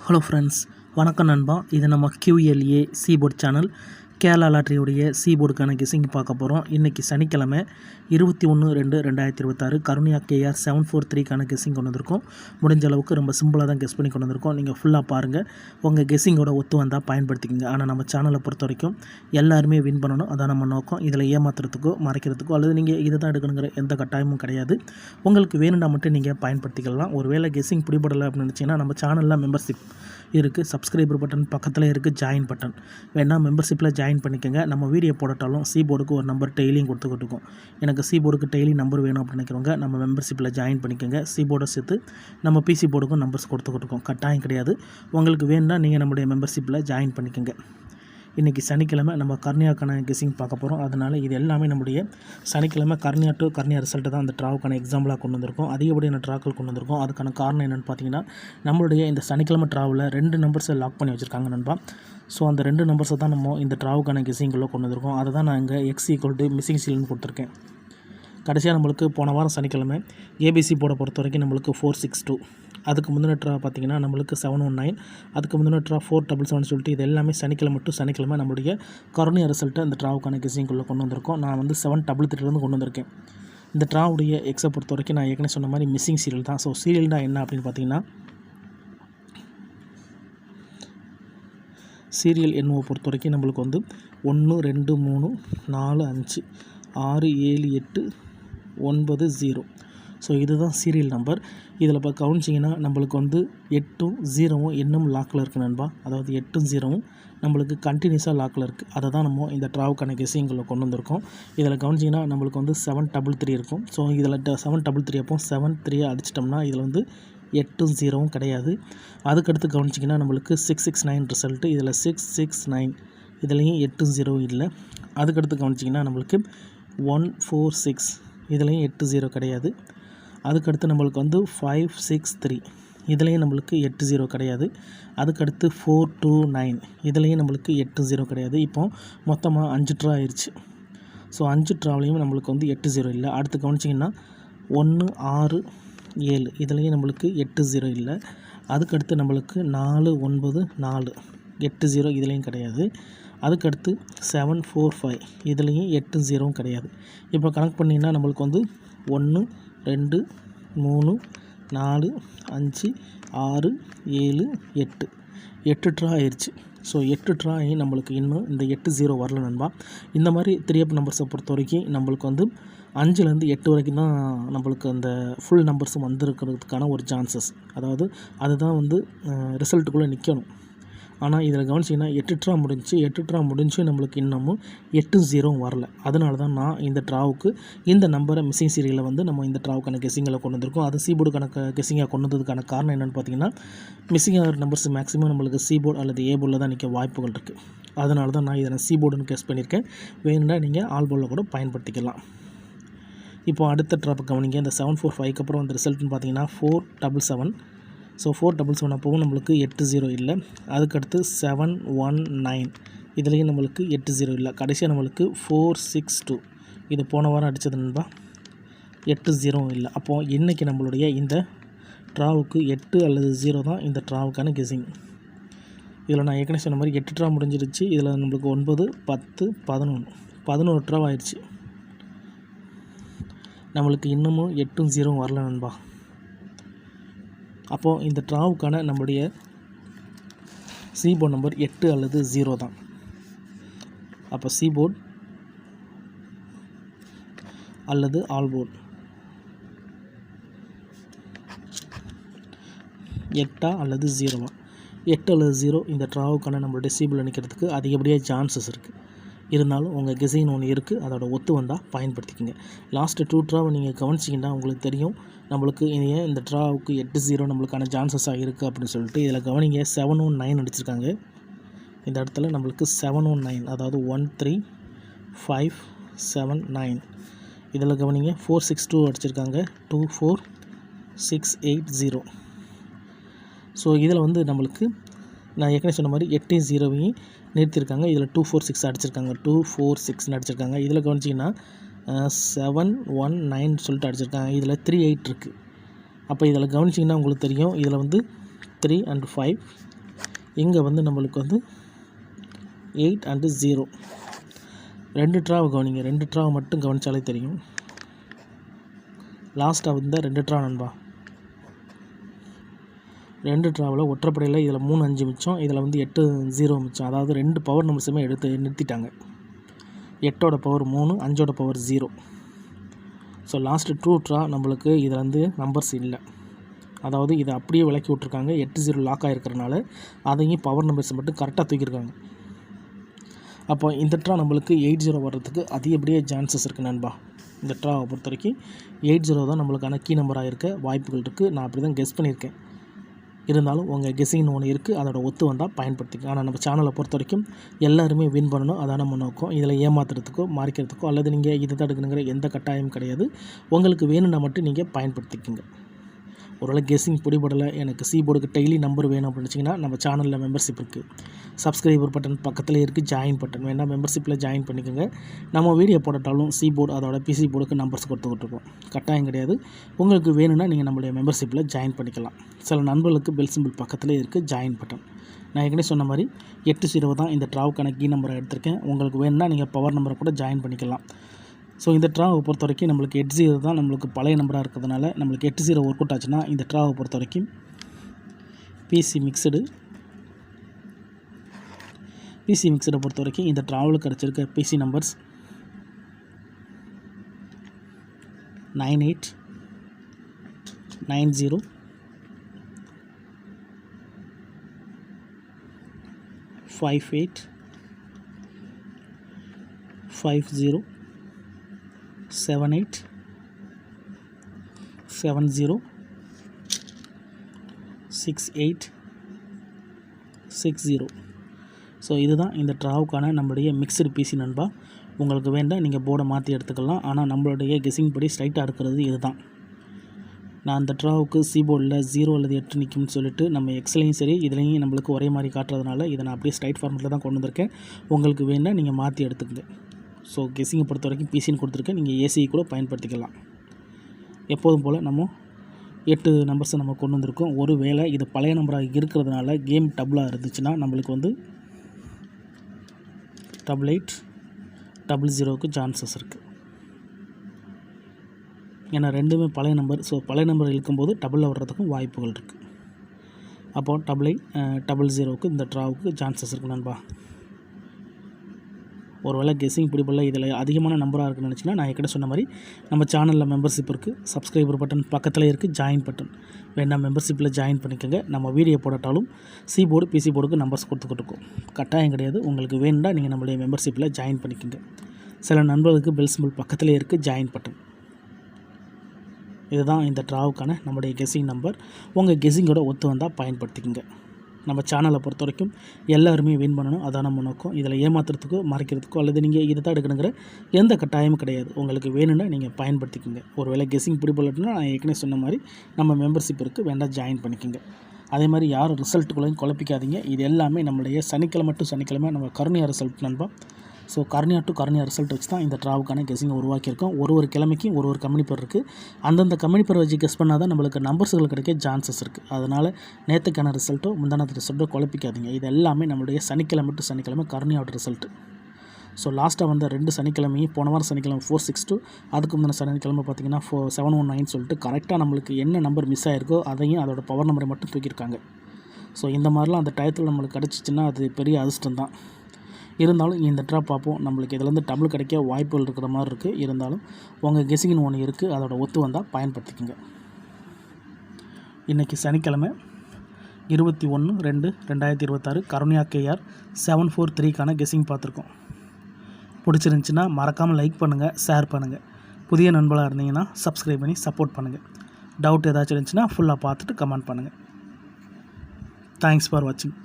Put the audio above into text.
Hello friends, வணக்கம் நண்பா. இது நம்ம QLA சீபோர்ட் சேனல். கேரளா லாட்ரியுடைய சீபோர்டுக்கான கெஸ்ஸிங் பார்க்க போகிறோம். இன்றைக்கி சனிக்கிழமை 21/2/2026 கருணியா KR 743க்கான கெஸ்ஸிங் கொண்டு வந்திருக்கோம். முடிஞ்ச அளவுக்கு ரொம்ப சிம்பிளாக தான் கெஸ் பண்ணி கொண்டு வந்திருக்கோம். நீங்கள் ஃபுல்லாக பாருங்கள். உங்கள் கெஸ்ஸிங்கோட ஒத்து வந்தால் பயன்படுத்திக்கங்க. ஆனால் நம்ம சேனலை பொறுத்த வரைக்கும் எல்லாருமே வின் பண்ணணும், அதான் நம்ம நோக்கம். இதில் ஏமாத்துறதுக்கோ மறைக்கிறதுக்கோ அல்லது நீங்கள் இதை தான் எடுக்கணுங்கிற எந்த கட்டாயமும் கிடையாது. உங்களுக்கு வேணும்னா மட்டும் நீங்கள் பயன்படுத்திக்கலாம். ஒருவேளை கெஸ்ஸிங் பிடிபடலை அப்படின்னு நினச்சிங்கன்னா நம்ம சேனலில் மெம்பர்ஷிப் இருக்குது, சப்ஸ்கிரைபர் பட்டன் பக்கத்தில் இருக்குது, ஜாயின் பட்டன் வேணால் மெம்பர்ஷிப்பில் ஜாயின் பண்ணிக்கோங்க. நம்ம வீடியோ போடட்டாலும் சீபோர்டுக்கு ஒரு நம்பர் டெய்லியும் கொடுத்துக்கிட்டு இருக்கோம். எனக்கு சீபோர்டுக்கு டெய்லி நம்பர் வேணும் அப்படின்னு நினைக்கிறவங்க நம்ம மெம்பர்ஷிப்பில் ஜாயின் பண்ணிக்கோங்க. சீபோர்டை சேர்த்து நம்ம PC போர்டுக்கும் நம்பர்ஸ் கொடுத்துக்கிட்டு இருக்கோம். கட்டாயம் கிடையாது. உங்களுக்கு வேணும்னா நீங்கள் நம்முடைய மெம்பர்ஷிப்பில் ஜாயின் பண்ணிக்கோங்க. இன்றைக்கி சனிக்கிழமை நம்ம கர்ணியாக்கான கெஸ்ஸிங் பார்க்க போகிறோம். அதனால் இது எல்லாமே நம்முடைய சனிக்கிழமை கர்ணியா டு கர்ணியா ரிசல்ட்டு தான் அந்த ட்ராவுக்கான எக்ஸாம்பிளாக கொண்டு வந்திருக்கோம். அதிகப்படியான ட்ராக்கள் கொண்டு வந்திருக்கோம். அதுக்கான காரணம் என்னென்னு பார்த்தீங்கன்னா, நம்மளுடைய இந்த சனிக்கிழமை ட்ராவில் 2 நம்பர்ஸை லாக் பண்ணி வச்சுருக்காங்க நண்பா. ஸோ அந்த 2 நம்பர்ஸை தான் நம்ம இந்த ட்ராவுக்கான கெஸ்ஸிங்குள்ளே கொண்டு வந்திருக்கோம். அதை தான் நான் இங்கே X = மிஸ்ஸிங் சீல்னு கொடுத்துருக்கேன். கடைசியாக நம்மளுக்கு போன வாரம் சனிக்கிழமை ABC போர்டை பொறுத்த வரைக்கும் நம்மளுக்கு 462, அதுக்கு முந்தின ட்ரா பார்த்திங்கன்னா நம்மளுக்கு 719, அதுக்கு முந்தின ட்ரா 477 சொல்லிட்டு இது எல்லாமே சனிக்கிழமை டு சனிக்கிழமை நம்மளுடைய கருணியா ரிசல்ட்டை அந்த ட்ராவுக்கான கெஸ்ஸிங்குள்ளே கொண்டு வந்திருக்கோம். நான் வந்து 733 கொண்டு வந்திருக்கேன். இந்த ட்ராவுடைய எக்ஸை பொறுத்த வரைக்கும் நான் ஏற்கனவே சொன்ன மாதிரி மிஸ்ஸிங் சீரியல் தான். ஸோ சீரியல்னா என்ன அப்படின்னு பார்த்தீங்கன்னா, சீரியல் எண்ணுவை பொறுத்த வரைக்கும் நம்மளுக்கு வந்து 1 2 3 4 5 6 7 8 9 0. ஸோ இதுதான் சீரியல் நம்பர். இதில் இப்போ கவனிச்சிங்கன்னா நம்மளுக்கு வந்து 8ம் 0வும் இன்னும் லாக்கில் இருக்குது நண்பா. அதாவது 8ம் 0வும் நம்மளுக்கு கண்டினியூஸாக லாக்கில் இருக்குது. அதை தான் நம்ம இந்த ட்ராவுக்கான கெஸ்ஸிங்கில் கொண்டு வந்திருக்கோம். இதில் கவனிச்சிங்கன்னா நம்மளுக்கு வந்து 733 இருக்கும். ஸோ இதில் 733 அப்போ 7 அடிச்சிட்டோம்னா இதில் வந்து 8ம் 0வும் கிடையாது. அதுக்கடுத்து கவனிச்சிங்கன்னா நம்மளுக்கு 669 ரிசல்ட்டு. இதில் 669 இதுலேயும் 8ம் 0வும் இல்லை. அதுக்கடுத்து கவனிச்சிங்கன்னா நம்மளுக்கு 146 இதுலேயும் 8 0 கிடையாது. அதுக்கடுத்து நம்மளுக்கு வந்து 563 இதுலேயும் நம்மளுக்கு 8 0 கிடையாது. அதுக்கடுத்து 429 இதுலேயும் நம்மளுக்கு 8 0 கிடையாது. இப்போ மொத்தமாக 5 ட்ரா ஆயிடுச்சு. ஸோ 5 ட்ராவிலையும் நம்மளுக்கு வந்து 8 0 இல்லை. அடுத்து கவனிச்சிங்கன்னா 1 6 7 இதுலேயும் நம்மளுக்கு 8 0 இல்லை. அதுக்கடுத்து நம்மளுக்கு 4 9 4 8 0 இதுலேயும் கிடையாது. அதுக்கடுத்து 745 இதுலேயும் 8 0வும் கிடையாது. இப்போ கணக்கு பண்ணிங்கன்னா நம்மளுக்கு வந்து 1 2 3 4 5 6 7 8 ட்ரா ஆயிடுச்சு. ஸோ 8 ட்ரா ஆகி நம்மளுக்கு இன்னும் இந்த 8 0 வரல நண்பா. இந்த மாதிரி 3 நம்பர்ஸை பொறுத்த வரைக்கும் நம்மளுக்கு வந்து 5லேருந்து 8 வரைக்கும் தான் நம்மளுக்கு அந்த ஃபுல் நம்பர்ஸும் வந்திருக்கிறதுக்கான ஒரு சான்சஸ். அதாவது அதுதான் வந்து ரிசல்ட்டுக்குள்ளே நிற்கணும். ஆனால் இதில் கவனிச்சிங்கன்னா 8 ட்ரா முடிஞ்சு நம்மளுக்கு இன்னமும் 8 0 வரல. அதனால தான் நான் இந்த ட்ராவுக்கு இந்த நம்பரை மிஸ்ஸிங் சீரியலில் வந்து நம்ம இந்த ட்ராவுக்கான கெஸ்ஸிங்கில் கொண்டு வந்திருக்கோம். அது சீபோர்டுக்கான கெஸ்ஸிங்காக கொண்டு வந்ததுக்கான காரணம் என்னென்னு பார்த்தீங்கன்னா, மிஸ்ஸிங் ஆகிற நம்பர்ஸ் மேக்ஸிமம் நம்மளுக்கு சீபோர்டு அல்லது ஏபோர்டில் தான் நிற்க வாய்ப்புகள் இருக்குது. அதனால தான் நான் இதை சீபோர்டுன்னு கெஸ் பண்ணியிருக்கேன். வேணும்னா நீங்கள் ஆல்போர்டில் கூட பயன்படுத்திக்கலாம். இப்போ அடுத்த ட்ராப்பை கவனிங்க. இந்த 745க்கு அப்புறம் அந்த ரிசல்ட்னு பார்த்தீங்கன்னா 477. ஸோ 477 அப்போவும் நம்மளுக்கு 8 0 இல்லை. அதுக்கடுத்து 719 இதுலேயும் நம்மளுக்கு 8 0 இல்லை. கடைசியாக நம்மளுக்கு 462 இது போன வாரம் அடித்தது நண்பா. 8 0வும் இல்லை. அப்போது இன்றைக்கி நம்மளுடைய இந்த ட்ராவுக்கு 8 அல்லது 0 தான் இந்த ட்ராவுக்கான கெஸ்ஸிங். இதில் நான் ஏற்கனவே சொன்ன மாதிரி 8 ட்ரா முடிஞ்சிருச்சு. இதில் நம்மளுக்கு 9 10 11 ட்ரா ஆயிடுச்சு. நம்மளுக்கு இன்னமும் 8ம் 0வும் வரல நண்பா. அப்போது இந்த ட்ராவுக்கான நம்முடைய சீபோர்ட் நம்பர் 8 அல்லது 0 தான். அப்போ சீபோர்ட் அல்லது ஆல்போர்ட் 8 அல்லது 0 8 அல்லது 0 இந்த ட்ராவுக்கான நம்மளுடைய சீபோர்டில் நிற்கிறதுக்கு அதிகப்படியாக சான்சஸ் இருக்குது. இருந்தாலும் உங்கள் கெஸ்ஸிங் ஒன்று இருக்குது, அதோட ஒத்து வந்தால் பயன்படுத்திக்கோங்க. லாஸ்ட்டு 2 ட்ராவை நீங்கள் கவனிச்சிங்கன்னா உங்களுக்கு தெரியும் நம்மளுக்கு ஏன் இந்த ட்ராவுக்கு 8 0 நம்மளுக்கான சான்சஸாக இருக்குது அப்படின்னு சொல்லிட்டு. இதில் கவனிங்க 719 அடிச்சிருக்காங்க. இந்த இடத்துல நம்மளுக்கு 719 அதாவது 13579. இதில் கவனிங்க 462 அடிச்சிருக்காங்க 24680. ஸோ இதில் வந்து நம்மளுக்கு நான் ஏற்கனவே சொன்ன மாதிரி 8 0வையும் நிறுத்தியிருக்காங்க. இதில் 246 அடிச்சிருக்காங்க 246 அடிச்சிருக்காங்க. இதில் கவனிச்சிங்கன்னா 719 சொல்லிட்டு அடிச்சிருக்காங்க. இதில் 38 இருக்குது. அப்போ இதில் கவனிச்சிங்கன்னா உங்களுக்கு தெரியும் இதில் வந்து 3 and 5 இங்கே வந்து நம்மளுக்கு வந்து 8 and 0 2 ட்ராவை கவனிங்க. 2 ட்ராவை மட்டும் கவனித்தாலே தெரியும். லாஸ்ட்டாக வந்து 2 ட்ரா நண்பா. 2 ட்ராவில் ஒற்றைப்படையில் இதில் 3 5 மிச்சம், இதில் வந்து 8 0 மிச்சம். அதாவது 2 பவர் நம்பர்ஸுமே எடுத்து நிறுத்திட்டாங்க. 8ஓட பவர் 3, 5ஓட power 0. So last true draw நம்மளுக்கு இதில் வந்து நம்பர்ஸ் இல்லை. அதாவது இதை அப்படியே விளக்கி விட்ருக்காங்க. 8 0 லாக் ஆகிருக்கிறனால அதையும் பவர் நம்பர்ஸ் மட்டும் கரெக்டாக தூக்கியிருக்காங்க. அப்போ இந்த ட்ரா நம்மளுக்கு 8 0 வர்றதுக்கு அதிகப்படியே சான்சஸ் இருக்குது நண்பா. இந்த ட்ராவை பொறுத்த வரைக்கும் 8 0 தான் நம்மளுக்கான கீ நம்பராக இருக்க வாய்ப்புகள் இருக்குது. நான் அப்படி தான் கெஸ் பண்ணியிருக்கேன். இருந்தாலும் உங்கள் கெஸ்ஸிங்னு ஒன்று இருக்குது, அதோட ஒத்து வந்தால் பயன்படுத்திக்க. ஆனால் நம்ம சேனலை பொறுத்த வரைக்கும் எல்லாருமே வின் பண்ணணும், அதான் நம்ம நோக்கம். இதில் ஏமாத்துறதுக்கோ மறைக்கிறதுக்கோ அல்லது நீங்கள் இதை தான் எடுக்கணுங்கிற எந்த கட்டாயமும் கிடையாது. உங்களுக்கு வேணும்னா மட்டும் நீங்கள் பயன்படுத்திக்கோங்க. ஒருவேளை கெஸ்ஸிங் பிடிபடலை, எனக்கு சீபோர்டுக்கு டெய்லி நம்பர் வேணும் அப்படின்னு வச்சிங்கன்னா நம்ம சேனலில் மெம்பர்ஷிப் இருக்குது. சப்ஸ்கிரைபர் பட்டன் பக்கத்தில் இருக்குது, ஜாயின் பட்டன் வேணால் மெம்பர்ஷிப்பில் ஜாயின் பண்ணிக்கோங்க. நம்ம வீடியோ போட்டாலும் சீபோர்டு அதோட பிசி போர்டுக்கு நம்பர்ஸ் கொடுத்துக்கிட்டுருக்கோம். கட்டாயம் கிடையாது. உங்களுக்கு வேணும்னா நீங்கள் நம்மளுடைய மெம்பர்ஷிப்பில் ஜாயின் பண்ணிக்கலாம். சில நண்பர்களுக்கு பெல் சிம்பிள் பக்கத்தில் இருக்குது, ஜாயின் பட்டன். நான் ஏற்கனவே சொன்ன மாதிரி 8 0 தான் இந்த ட்ராவுக்கான கீ நம்பரை எடுத்திருக்கேன். உங்களுக்கு வேணும்னா நீங்கள் பவர் நம்பரை கூட ஜாயின் பண்ணிக்கலாம். ஸோ இந்த ட்ராவை பொறுத்த வரைக்கும் நம்மளுக்கு 8 0 தான் நம்மளுக்கு பழைய நம்பராக இருக்கிறதுனால நம்மளுக்கு 8 0 ஒர்க் அவுட் ஆச்சுன்னா இந்த ட்ராவை பொறுத்த வரைக்கும் பிசி மிக்சடை பொறுத்த வரைக்கும் இந்த ட்ராவலுக்கு கிடச்சிருக்க பிசி நம்பர்ஸ் 98 90 58 50 78 70 68 60. ஸோ இதுதான் இந்த ட்ராவுக்கான நம்மளுடைய மிக்சடு பிசி நண்பா. உங்களுக்கு வேண்டாம் நீங்கள் போர்டை மாற்றி எடுத்துக்கலாம். ஆனால் நம்மளுடைய கெஸ்ஸிங் படி ஸ்ட்ரைட்டாக இருக்கிறது இதுதான். நான் அந்த ட்ராவுக்கு சீபோர்டில் 0 அல்லது 8 நிற்கும்னு சொல்லிட்டு நம்ம எக்ஸ்லையும் சரி இதுலேயும் நம்மளுக்கு ஒரே மாதிரி காட்டுறதுனால இதை நான் அப்படியே ஸ்ட்ரைட் ஃபார்மெட்டில் தான் கொண்டு வந்திருக்கேன். உங்களுக்கு வேண்டாம் நீங்கள் மாற்றி எடுத்துக்கங்க. ஸோ கெஸ்ஸிங்கை பொறுத்த வரைக்கும் பிசின்னு கொடுத்துருக்கேன், நீங்கள் ஏசி கூட பயன்படுத்திக்கலாம். எப்போதும் போல் நம்ம 8 நம்பர்ஸை நம்ம கொண்டு வந்திருக்கோம். ஒரு வேளை இது பழைய நம்பராக இருக்கிறதுனால கேம் டபுளாக இருந்துச்சுன்னா நம்மளுக்கு வந்து 88 00க்கு சான்சஸ் இருக்குது. ஏன்னா ரெண்டுமே பழைய நம்பர். ஸோ பழைய நம்பர் இழுக்கும்போது டபுளில் வர்றதுக்கும் வாய்ப்புகள் இருக்குது. அப்போது 88 00க்கு இந்த ட்ராவுக்கு சான்சஸ் இருக்குது நண்பா. ஒரு வேளை கெஸ்ஸிங் பிடிப்பல இதில் அதிகமான நம்பராக இருக்குன்னு நினச்சிங்கன்னா நான் ஏற்கனவே சொன்ன மாதிரி நம்ம சேனலில் மெம்பர்ஷிப் இருக்குது, சப்ஸ்கிரைபர் பட்டன் பக்கத்தில் இருக்குது, ஜாயின் பட்டன் வேணால் மெம்பர்ஷிப்பில் ஜாயின் பண்ணிக்கோங்க. நம்ம வீடியோ போட்டாலும் சீபோர்டு பிசி போர்டுக்கு நம்பர்ஸ் கொடுத்துக்கிட்டுருக்கோம். கட்டாயம் கிடையாது. உங்களுக்கு வேணும்னா நீங்கள் நம்மளுடைய மெம்பர்ஷிப்பில் ஜாயின் பண்ணிக்கோங்க. சில நண்பர்களுக்கு பெல் சிம்பிள் பக்கத்தில் இருக்குது, ஜாயின் பட்டன். இதுதான் இந்த ட்ராவுக்கான நம்முடைய கெஸ்ஸிங் நம்பர். உங்கள் கெஸ்ஸிங்கோட ஒத்து வந்தால் பயன்படுத்திக்கோங்க. நம்ம சேனலை பொறுத்த வரைக்கும் எல்லாருமே வின் பண்ணணும், அதான் நம்ம நோக்கம். இதில் ஏமாத்துறதுக்கோ மறைக்கிறதுக்கோ அல்லது நீங்கள் இதை தான் எடுக்கணுங்கிற எந்த கட்டாயமும் கிடையாது. உங்களுக்கு வேணும்னா நீங்கள் பயன்படுத்திக்கோங்க. ஒரு வேளை கெஸ்ஸிங் பிடிப்படலைன்னா நான் ஏற்கனவே சொன்ன மாதிரி நம்ம மெம்பர்ஷிப் இருக்குது, வேண்டாம் ஜாயின் பண்ணிக்கோங்க. அதே மாதிரி யாரும் ரிசல்ட்டுக்குள்ளையும் குழப்பிக்காதீங்க. இது எல்லாமே நம்மளுடைய சனிக்கிழமை நம்ம கருணையா ரிசல்ட் நண்பா. ஸோ கருணையா டு கருணையா ரிசல்ட் வச்சு தான் இந்த ட்ராவுக்கான கெஸ்ஸிங் உருவாக்கியிருக்கோம். ஒரு கிழமைக்கும் ஒரு கம்பெனி பேர் இருக்குது. அந்தந்த கம்பெனி பேர் வச்சு கெஸ் பண்ணால் தான் நம்மளுக்கு நம்பர்ஸ்கள் கிடைக்க சான்சஸ் இருக்குது. அதனால் நேற்றுக்கான ரிசல்ட்டோ முந்தானத்து ரிசல்ட்டோ குழப்பிக்காதீங்க. இது எல்லாமே நம்மளுடைய சனிக்கிழமை டு சனிக்கிழமை கருணையாவோட ரிசல்ட்டு. ஸோ லாஸ்ட்டாக வந்த 2 சனிக்கிழமையும் போன வாரம் சனிக்கிழமை 462, அதுக்கு முந்தின சனிக்கிழமை பார்த்தீங்கன்னா 719 சொல்லிட்டு கரெக்டாக நம்மளுக்கு என்ன நம்பர் மிஸ் ஆகிருக்கோ அதையும் அதோட பவர் நம்பரை மட்டும் தூக்கியிருக்காங்க. ஸோ இந்த மாதிரிலாம் அந்த டயத்தில் நம்மளுக்கு கிடச்சிச்சின்னா அது பெரிய அதிர்ஷ்டம் தான். இருந்தாலும் இந்த ட்ரா பார்ப்போம். நம்மளுக்கு இதிலேருந்து டபுள் கிடைக்க வாய்ப்புகள் இருக்கிற மாதிரி இருக்குது. இருந்தாலும் உங்கள் கெஸ்ஸிங்னு ஒன்று இருக்குது, அதோட ஒத்து வந்தால் பயன்படுத்திக்கோங்க. இன்றைக்கி சனிக்கிழமை 21/2/2026 கருணையா கேஆர் 743க்கான கெஸ்ஸிங் பார்த்துருக்கோம். பிடிச்சிருந்துச்சின்னா மறக்காமல் லைக் பண்ணுங்கள், ஷேர் பண்ணுங்கள். புதிய நண்பர்களாக இருந்தீங்கன்னா சப்ஸ்கிரைப் பண்ணி சப்போர்ட் பண்ணுங்கள். டவுட் ஏதாச்சும் இருந்துச்சுன்னா ஃபுல்லாக பார்த்துட்டு கமெண்ட் பண்ணுங்கள். தேங்க்ஸ் ஃபார் வாட்சிங்.